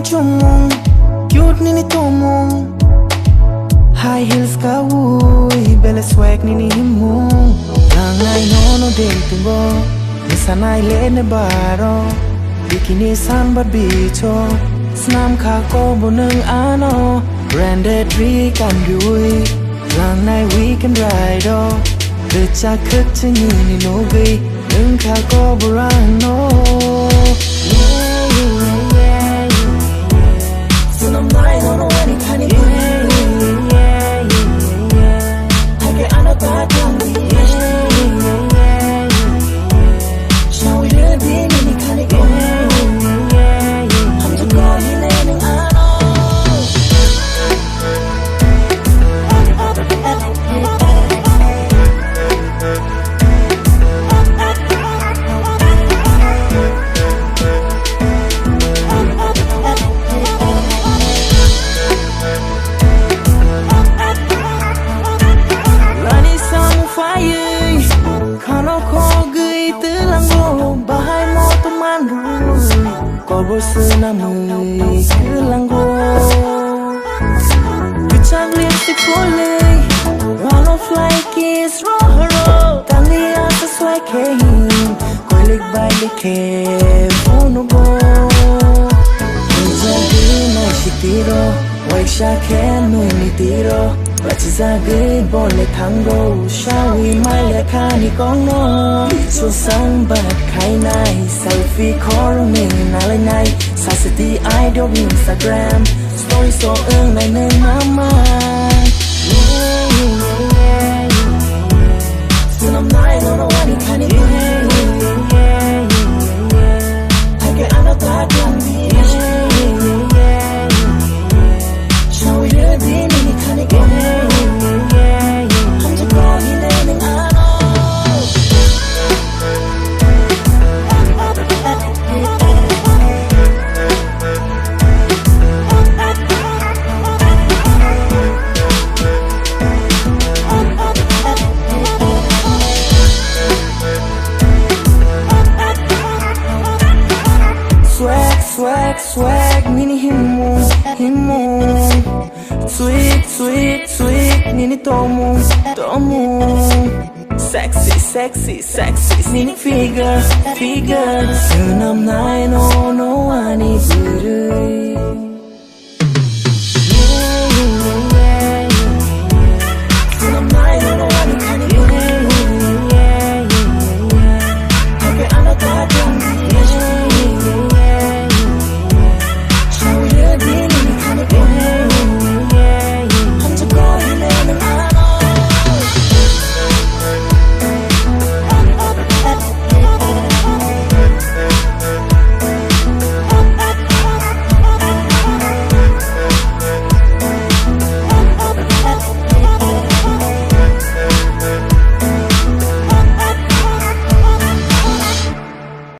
chumong cute nini tomong high heels ka ui belle swag nini himong lang nai no dating bo nisanai le ne baro bikini san but bicho snam kha ko bunung ano branded ri kan yui lang nai we can ride oh the cha khut chini ni no gei nung kha ko burang no I'm lying on the wedding kind of I get out of that shall we really be in any kind of I'm the girl you naming I Bosunamui kelango Kuchang lipstick pulling Run off like it's rohoro Tangi asa swaking Kolik balik ke funugo Nijagi na shitiro Waisha ke nuni tiro Rachizagi bole tango Shawi mai lekani kono Icho sambat kai nai Selfie korong ni nalai nai Sasiti idol Instagram Story so nai nai mama Sunam nai no no wani kani I get out of that Shall we really be in any kind of I'm the girl you naming I Swag, nini himong Sweet, nini tomong Sexy, nini figure Sunam nai no